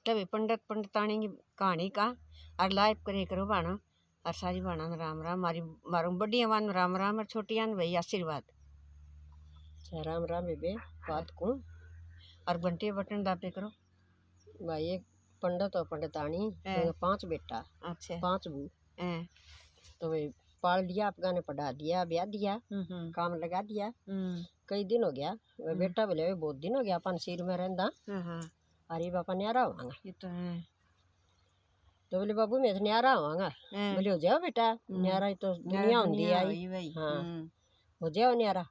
तभी पंडित पंडितानी की कहानी का और लाइव करे करो बाना और सारी बाना राम राम मारी मारू बड़ी आवान राम राम और छोटी आन भाई आशीर्वाद राम राम बेबे बात को और घंटे बटन दापे करो भाई एक पंडित और पंडितानी 5 बेटा अच्छा 5 बू तो भाई पाल लिया आपका ने पढ़ा दिया ब्याह दिया काम लगा दिया कई दिन हो गया वह बेटा बोले बहुत दिन हो गया अपन सिर में रहंदा अरे बापा न्यारा होगा ये तो है तो बोले बाबू मैं तो न्यारा होगा बोले हो जाओ बेटा न्यारा ही तो दुनिया होती है हाँ हो जाओ न्यारा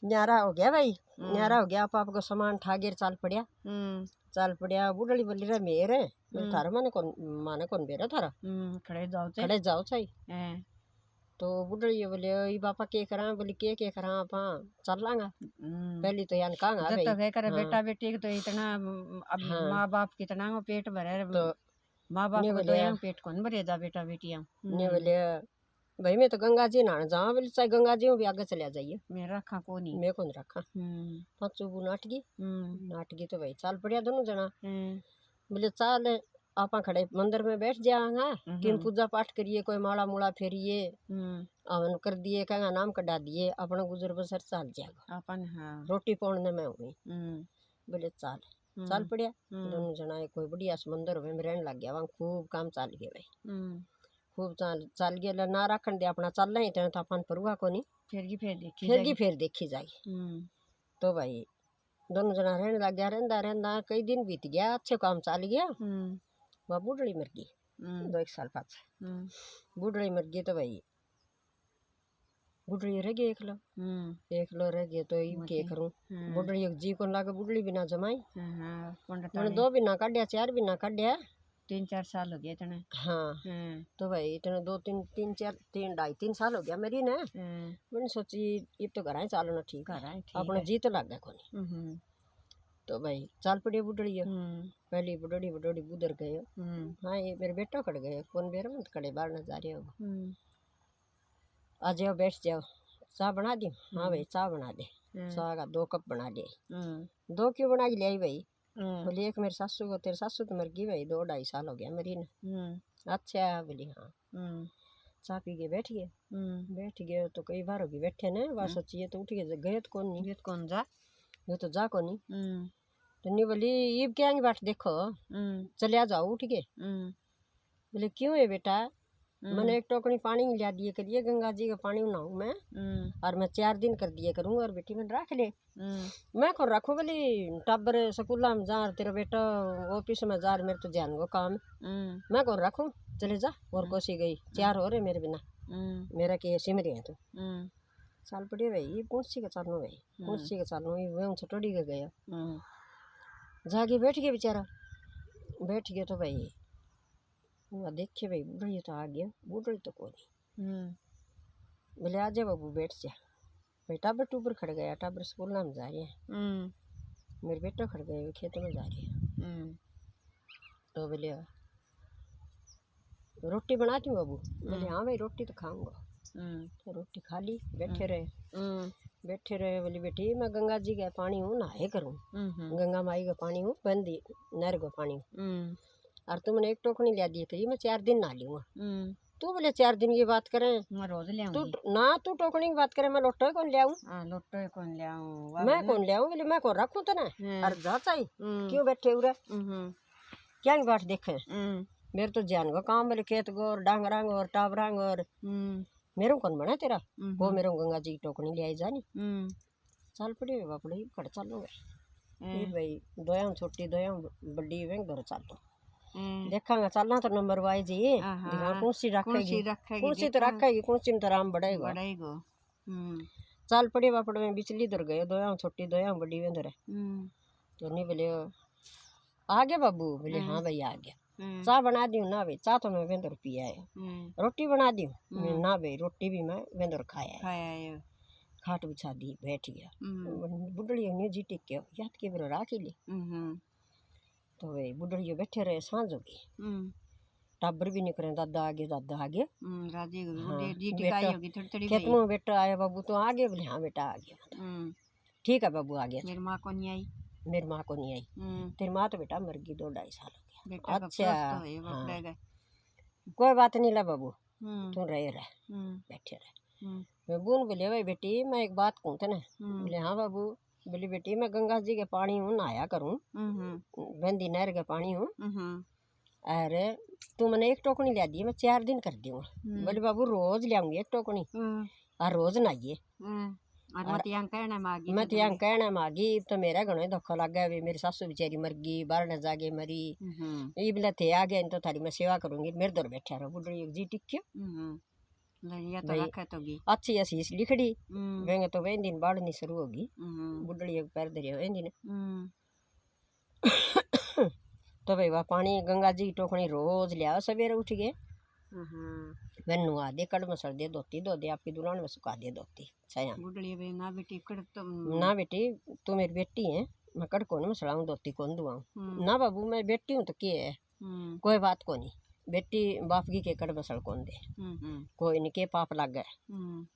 न्यारा हो गया भाई न्यारा हो गया आप आपको सामान ठागेर चाल पड़िया बुढ़ड़ी बोली रे मेरे थारा माने कौन बेरा थारा खड़े जाओ चाहिए तो बुढ़ड़ी बोले ई बापा के करा बोली के करा आप चल लांगा पहली तो यान कहांगा भाई तो करे बेटा बेटी तो इतना अब माँ बाप कितना पेट भरे तो माँ बाप को तो पेट कौन भरेगा बेटा बेटियां ने बोले भाई मैं तो गंगा जी नहाने जाऊँ बोले चाहे गंगा जी भी आगे चले जाइए मैं रखा को नहीं मैं कौन रखा पाँचों बू नाटगी तो भाई चाल पड़िया दोनों जना बोले चाल आप खड़े मंदिर में बैठ जाएंगा किन पूजा पाठ करिए कोई माला मूला फेरिए हवन कर दिए कहेंगा नाम कटा दिए अपना गुजर बसर चल जाएगा अपन रोटी पौड़ने में हुई बोले चाल चाल पड़िया दोनों जना कोई बढ़िया समंदर में रहने लग गया वहाँ खूब काम चाल गया भाई खूब चाल गया ना रखन दे अपना चल रहे तो अपन परुआ को नहीं फिर देखी जाएगी तो भाई दोनों जना रहने लग गया रहंदा कई दिन बीत गया अच्छे काम चाल गया वह बुढ़ड़ी मर गई 2-1 साल पास बुढ़ड़ी मर गई तो भाई बुढ़ड़ी रह गई एक लो रह गए तो ये करूँ बुढ़ड़ी जी को लागे बुढ़ड़ी भी ना जमाई मैंने 2 महीना काटिया 4 महीना काटिया 3-4 साल हो गए इतने हाँ तो भाई इतने 2-3 साल हो गया मेरी ने मैंने सोची ये तो घर चालना ठीक है अपना जी तो लग गया कोनी तो भाई चाल पड़ी बुढ़ड़ी पहली बुढ़ड़ी बुधर गए हाँ ये मेरे बेटा खड़ गए कौन बेरा मत खड़े बाहर न जा रहे हो आ जाओ बैठ जाओ चाय बना दी हाँ भाई चाय बना दे चाय का 2 कप बना दे 2 क्यों बना के ले आई भाई बोली एक मेरी सासू को तेरी सासू तो मर गई भाई 2-2.5 साल हो गया मेरी ने अच्छा बोली हाँ चाय पी के बैठ गए तो कई बार होगी बैठे ने बात सोचिए तो उठ गए तो कौन नहीं कौन जा ये तो जा को नहीं तो नहीं बोली ये क्या बैठ देखो चले आ जाओ उठ के बोले क्यों है बेटा मैंने एक टोकरी पानी लिया दिए करिए गंगा जी का पानी नहाऊं मैं और मैं 4 दिन कर दिए करूँगा और बेटी मैंने रख ले मैं कौन रखूँ बोली टब्बर स्कूल में जा तेरा बेटा ऑफिस में जा मेरे तो जान को काम मैं कौन रखूँ चले जा और कोसी गई 4 हो रहे मेरे बिना मेरा के सिमरे है तो चाल पड़े भाई कुर्सी का चालू भाई कुर्सी का चालू वह छटोड़ी का गया जाके बैठ गया बेचारा बैठ गया तो भाई देखे भाई बुढ़ी तो आ गया बुढ़ी तो कोई बोले आ जा बाबू बैठ जा भाई टाबर टूबर खड़ गया टाबर स्कूल में जा रहे हैं मेरे बेटा खड़ गए खेत में जा रहे हैं तो बोले रोटी बना दूँ बाबू बोले हाँ भाई रोटी तो खाऊंगा तो रोटी खा ली बैठे रहे बोली बेटी मैं गंगा जी का पानी हूँ नहाए करूँ गंगा माई का पानी हूँ बंदी नहर का पानी हूँ और तुमने एक टोकनी लिया दी कही मैं 4 दिन नहा लूँगा तू बोले 4 दिन की बात करें मैं रोज ले तू टोकनी की बात करे मैं लोटो कौन ले मैं कौन ले बोले मैं कौन रखूँ तो ना और जा चाहिए क्यों बैठे उरे क्या बाट देखे मेरे तो जान को काम बोले खेत गो और डांगरांग और टाबरांग और मेरे कौन बना तेरा वो मेरे गंगा जी की टोकनी ले आई जानी चल पड़ी बापड़ी खड़ चलो भाई दोया छोटी दोया बड़ी वे घर चलो देखांगा चलना तो नंबर वाई जी कुर्सी रखेगी कुर्सी तो रखेगी कुर्सी में तो आराम बढ़ेगा चल पड़ी बापड़ में बिचली दर गए दोया छोटी दोया बड़ी वे धरे तो नहीं बोले आ गया बाबू बोले हाँ भाई आ गया चाय बना दी ना भाई चाय तो मैं वेंदर पिया है रोटी बना दी ना भाई रोटी भी मैं वेंदर खाया है खाट बिछा दी बैठ गया बुढ़ड़ी ने जी टिक के याद के बेरो राखी ली तो भाई बुढ़ड़ी बैठे रहे सांझ होगी टाबर भी नहीं करें दादा आगे खेत में बेटा आया बाबू तो आ गए बोले हाँ बेटा आ गया ठीक है बाबू आ गया मेरी माँ को नहीं आई मेरी माँ को नहीं आई। तेरी माँ तो बेटा मर गई 2-2.5 साल हो गया। अच्छा हाँ। कोई बात नहीं ला बाबू, तू रह बैठे रह। मैं बून बोले भाई बेटी मैं एक बात कहूँ थे ना। बोले हाँ बाबू। बोली बेटी मैं गंगा जी के पानी हूँ नहाया करूँ, बंदी नहर के पानी हूँ। अरे तू मैंने एक टोकनी लिया दी, मैं 4 दिन कर दूंगा। बोले बाबू रोज लियाऊंगी एक टोकनी और रोज नहाइए। मत यहाँ कहना मागी तो मेरा घणो धोखा लग गया। मेरी सासू बेचारी मर गई, बाहर न जागे मरी। ये बोला थे आ गया तो थारी मैं सेवा करूंगी, मेरे दर बैठा रहो। बुढ़ी जी टिक्यो अच्छी असीस लिखड़ी वेंगे तो वे दिन बाढ़नी शुरू होगी। बुढ़ड़ी पैर धरिया वे दिन तो भाई वह पानी गंगा जी की टोकनी रोज लिया सवेरे उठ गए। वे नुआ दे कड़ मसल दे धोती धो दे आपकी दुल्हन में सुखा दे धोती छाया। ना बेटी तू मेरी बेटी है, मैं कड़ कौन मसलाऊँ धोती कौन दुआऊँ। ना बाबू मैं बेटी हूँ तो क्या है, कोई बात को नहीं। बेटी बाप की के कड़ मसल कौन दे, कोई नहीं के पाप लग गए।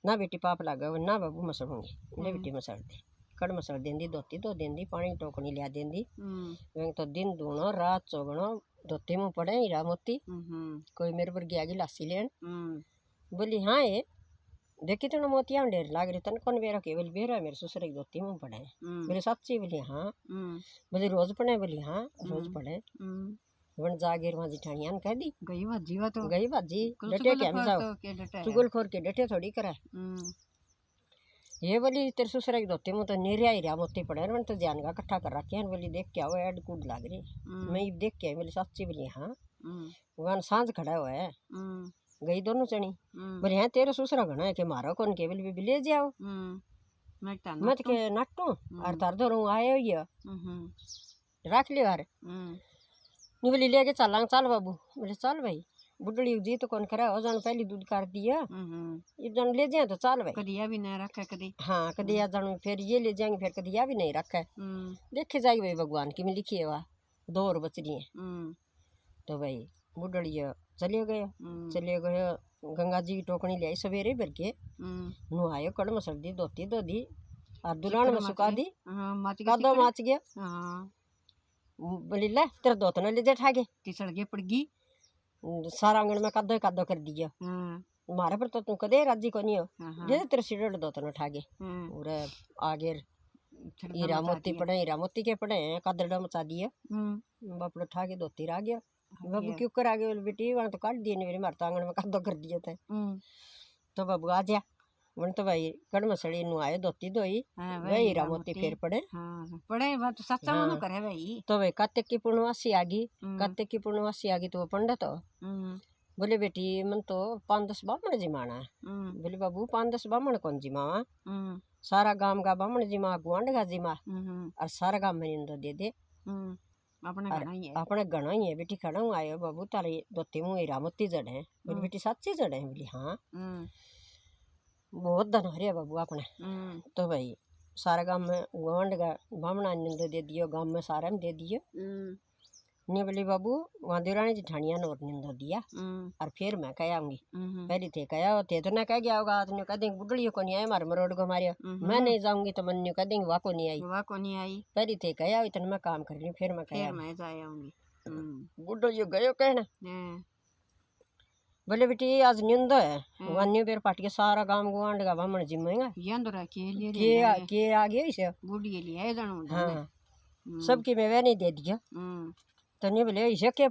ना बेटी पाप लग गए ना बाबू मसलूंगी। ले बेटी मसल दे कड़ मसल देंदी धोती धो देंदी पानी टोकनी लिया देंदी। तो दिन दूनो रात चौगनो धोती मुँह पड़े हीरा मोती। कोई मेरे पर गया लासी लेन। बोली हाँ ये देखी तो मोतिया ढेर लाग रही तन कौन बेरा के बोली बेरा मेरे ससुर की धोती मुँह पड़े। बोले सच्ची? बोली हाँ। बोली रोज पड़े? बोली हाँ रोज पड़े। वन जागीर वहाँ जिठानिया ने कह दी गई बाजी डटे क्या में जाओ चुगल खोर के डटे थोड़ी करा। ये बोली तेरे ससुर की धोती मुँह तो निरिया ही रहा मोती पड़े वन तो जान का इकट्ठा कर रखे हैं। बोली देख क्या हुआ ऐड कूद लाग रही। मैं देख के बोली सच्ची? बोली हाँ। वहाँ सांझ खड़ा हुआ है गई दोनों चनी। बोले हाँ तेरे ससुरा घना है कि मारो कौन के बोली भी ले जाओ मत के नाटू और तार दो आए हो रख लियो यार। नहीं बोली ले के चल बाबू। बोले चल भाई बुढ़ड़ी जी तो कौन करा हो जान पहली दूध कर दिया ये जन ले जाए तो चल भाई कदिया भी नहीं रखा कदी। हाँ कदिया जन फिर ये ले जाएंगे फिर कदिया भी नहीं रखा है। देखे जाएगी भाई भगवान की में लिखी है वह 2 और बच रही है। तो भाई बुढ़ड़ी चले गए गंगा जी की टोकनी ले आई सवेरे भर के नुआयो कड़ मसल दी धोती धो दी और दुल्हन में सुखा दी कदो माच गया। बोली ले तेरा दोत न ले जा ठागे तिसड़ गए पड़ गई सारा आंगन में कदो कर दिया। मारे पर तो तू कदे राजी को नहीं हो जे तेरे सिर दोत न ठागे और आगे हीरा मोती पड़े हीरा मोती के पड़े कदड़ा मचा दिया। बापड़ो ठागे धोती रह गया। बाबू क्यों कर आगे बोले बेटी वहाँ तो काट दिए मेरे मारता आंगन में कदो कर दिया थे। तो बाबू आ जा वन तो भाई कड़ मसड़ी नुआए धोती धोई वही हीरा मोती फिर पड़े बात सच्चा मनो करे भाई। तो भाई कार्तिक की पूर्णवासी आ गई तो वो पंडित हो। बोले बेटी मन तो 5-10 बामण जिमाना है। बोले बाबू 5-10 बामण कौन जिमावा सारा गांव का बामण जिमा गुआंढ का जिमा और सारा गांव में इंदो दे दे अपने घना ही है। बेटी खड़ा हूँ आयो बाबू तारे धोती मुँह हीरा मोती जड़े हैं। बोली बेटी सच्ची जड़े हैं? बोली हाँ। बहुत धन हरिया बाबू अपने। तो भाई सारा गांव में गुआंढ का बामणा ने दे दियो गांव में सारे में दे दियो। नहीं बोली बाबू वहाँ देवरानी जिठानिया ने और निंदो दिया और फिर मैं कह आऊंगी। पहले थे कहा थे तो ना कह गया होगा आदमी कह देंगे बुढ़ड़ी को नहीं आया मारे मरोड़ को मारिया मैं नहीं जाऊंगी तो मन कह देंगे वाह को नहीं आई पहले थे कहा इतना मैं काम कर रही फिर मैं कह आऊंगी। बुढ़ड़ी गयो कहना बोले बेटी आज निंद है वन्य बेर पाट के सारा गांव गुआंढ का बामण जिम्मेगा के आ गया इसे बुढ़ी लिए हाँ सबकी मैं वे नहीं दे दिया। तो नहीं बोले इसे के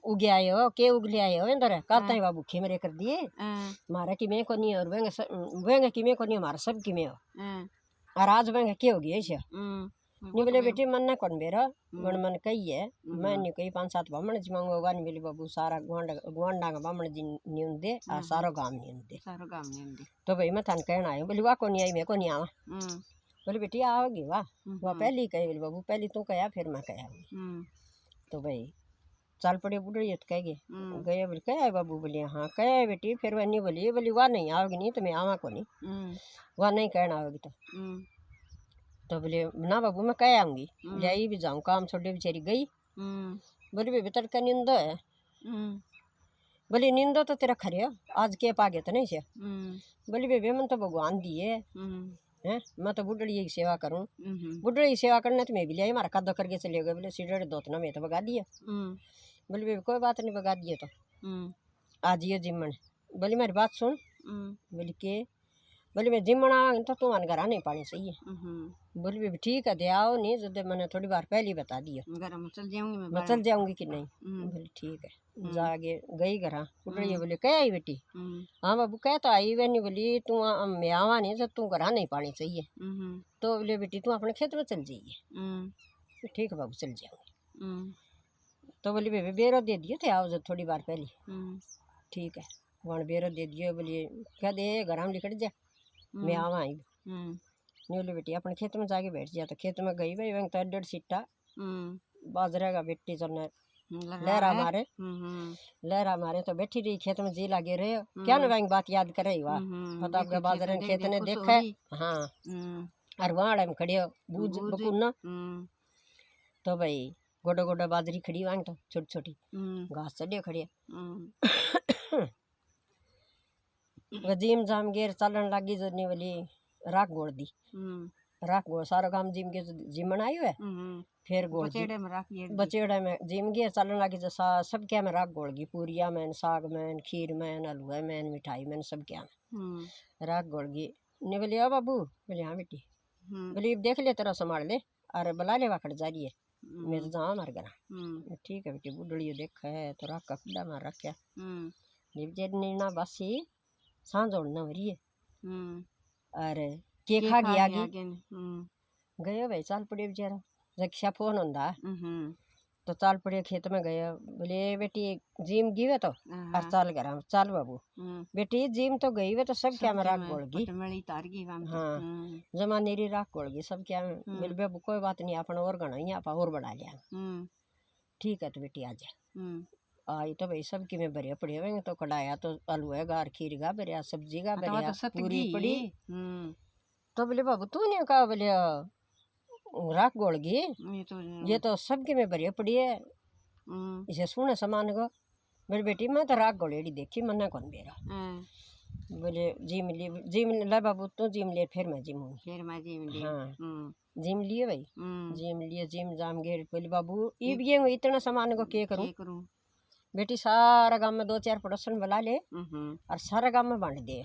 उगे आए हो के उगले आए हो इंदर कहता है बाबू खे मेरे कर दिए मारा कि मैं को नहीं और वेंगे कि मैं को नहीं हमारा सब की मैं हो और आज वेंगे के हो गया इसे। नहीं बोले बेटी मन ना कौन बेरा मन कही है मैं नहीं कही 5-7 बामण जिमाऊंगा नहीं बोले बाबू सारा गुआंढा का बामण जी न्यून दे और सारा गांव न्यून दे। तो भाई मैं थान कहना आई बोली वाह को नहीं आई मैं को नहीं आवा। बोले बेटी आओगी वाह पहली कही बोले बाबू पहली तू कहा फिर मैं कह। तो भाई चल पड़े बुढ़ी तो कह गए बोले कह है बाबू? बोले हाँ कह है बेटी। फिर वह नहीं बोली वाह नहीं आओगी नहीं तो मैं आवा को नहीं वाह नहीं कहना आओगी तो बोले ना बाबू मैं कह आऊंगी ले भी जाऊँ काम छोड़े बेचारी गई। बोले बेबी तड़का नींदो है। बोली नींदो तो तेरा खरे आज के पागे तो नहीं से। बोली बेबी मन तो भगवान दिए हैं मैं तो बुढ़ड़ी की सेवा करूँ। बुढ़ड़ी की सेवा करने तो मैं भी लिया हमारा कद्दो करके चले गए बोले सीढ़े दोतना में तो बगा दिया। बोले बेबी कोई बात नहीं बगा दिए तो आज ये जिमन। बोली मेरी बात सुन। बोली के? बोली मैं जिमन आऊँ तो तुम्हारे घर आने पानी चाहिए। बोली बेबी ठीक है दे आओ नहीं जब मैंने थोड़ी बार पहले ही बता दिया मैं चल जाऊंगी कि नहीं। बोली ठीक है जाके गई घर। बुढ़ड़ी बोले कह आई बेटी? हाँ बाबू कह तो आई वे नहीं। बोली तू मैं आवा नहीं जब तू घर आने पानी चाहिए तो बोले बेटी तू अपने खेत में चल जाइए। ठीक है बाबू चल जाऊंगी। तो बोली बेबी बेरो दे दिए थे आओ जब थोड़ी बार पहले। ठीक है वहाँ बेरो दे दिए। बोलिए क्या दे घर हम लिखट जा मैं आवा आई। नहीं बोले बेटी अपने खेत में जाके बैठ जा। तो खेत में गई भाई वहीं तो 1.5 सीटा बाजरे का बेटी चलने लहरा मारे तो बैठी रही खेत में जी लागे रहे क्या ना वहीं बात याद करे वाह पता आपके बाजरे खेत ने देखा है। हाँ और वहाँ में खड़े बूझ बकुन तो भाई गोडो गोडो बाजरी खड़ी वहीं तो छोटी छोटी घास चढ़े खड़ी जिम जाम गेर चलन लगी जनी वाली राख गोड़ दी। राख गोड़ सारा काम जिम के जिमन आयु है फिर गोड़ बचेड़े में जिम गे चलन लगी जो सब क्या में राख गोड़ गी पूरिया में साग में खीर में हलवा में मिठाई में सब क्या में राख गोड़ गी। ने बोले ओ बाबू। बोले हाँ बेटी। बोले देख ले तेरा संभाल ले अरे बुला ले वाकड़ जा रही है मैं तो जाऊँ हमारे घर। ठीक है बेटी बुढ़ड़ी देखा है तो राख का खुला मार रखा ना बासी सांझ ओढ़ना हो रही है अरे के खा गया गए भाई चाल पड़े बेचारा रक्षा फोन होंदा तो चाल पड़े खेत में गए। बोले बेटी जिम गई वे तो और चाल घर चाल बाबू। बेटी जिम तो गई वे तो सब क्या में राख गोड़ गई। हाँ जमा नेरी राख गोड़ गई सब क्या में। बोले बाबू कोई बात नहीं अपन और गणा ही आप और बढ़ा लिया। ठीक है तो बेटी आ जा। आई तो भाई सबकी में भरिया पड़ी हुए तो कढ़ाया तो आलू है गार खीर गा भरिया सब्जी गा भरिया पूरी पड़ी। तो बोले बाबू तू नहीं कहा। बोले राख गोड़ गई ये तो सबके में भरिया पड़ी है इसे सुने सामान को। बोले बेटी मैं तो राख गोड़ेड़ी देखी मना कौन बेरा। बोले जिम ले बाबू तू जिम ले फिर मैं जिम हूँ। हाँ जिम लिए भाई जिम जाम गे। बोले बाबू ये इतना सामान को के करूँ। बेटी सारा गांव में 2-4 पड़ोसन बुला ले और सारा गांव में बांट दे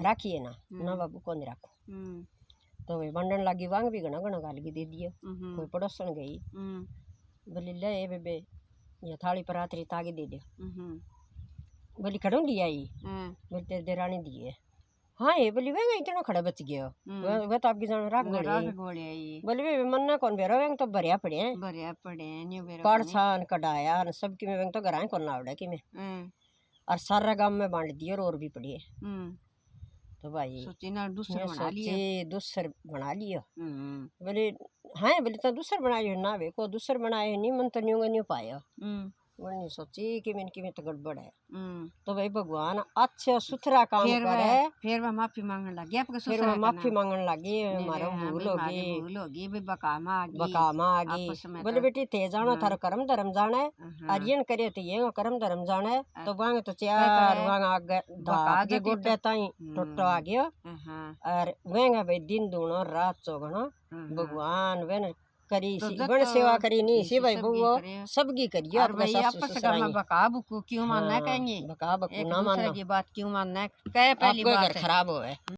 राखिए ना बाबू कौन राखो। तो भाई बंडन लगी वांग भी घना घना गाल की दे दिया। कोई पड़ोसन गई बोली ले बेबे ये थाली पर आतरी तागी दे दे। बोली खड़ों लिया आई। बोली तेरे देरानी दिए। हाँ ये बोली वे इतना खड़ा बच गया वह तो आपकी जान राख गोड़े आई। बोली वे मन्ना कौन बेरा वे तो भरिया पड़े हैं काड़ छान कढ़ाया सबकी में वे तो घरा कौन आवड़े कि मैं और सारा गांव में बांट दिए और भी पड़ी है। तो भाई सोचे दूसर बना लियो। बोले हाँ बोले तो दूसर बना लियो ना वे को दूसर बनाए नहीं मन तो नहीं पाया। मैंने सोची कि मैंने की तो गड़बड़ है। तो भाई भगवान अच्छा सुथरा काम करे फिर मैं माफी मांगने लगी हमारा भूल होगी बकामा आ गई। बोले बेटी ते जानो थारा कर्म धर्म जाना है अरियन करे तो ये कर्म धर्म जाना है। तो वांग तो चार वांग आगे धागे गोड्डे ताई टोटो आ गयो और वेंगा भाई दिन दूनो रात चौगनो भगवान वे करी बड़ सेवा करी नहीं सी भाई वो सबकी करिए बका बकू क्यों मानना कहेंगे बका बकू ना मानना की बात क्यों मानना है कहे पहली बात खराब हो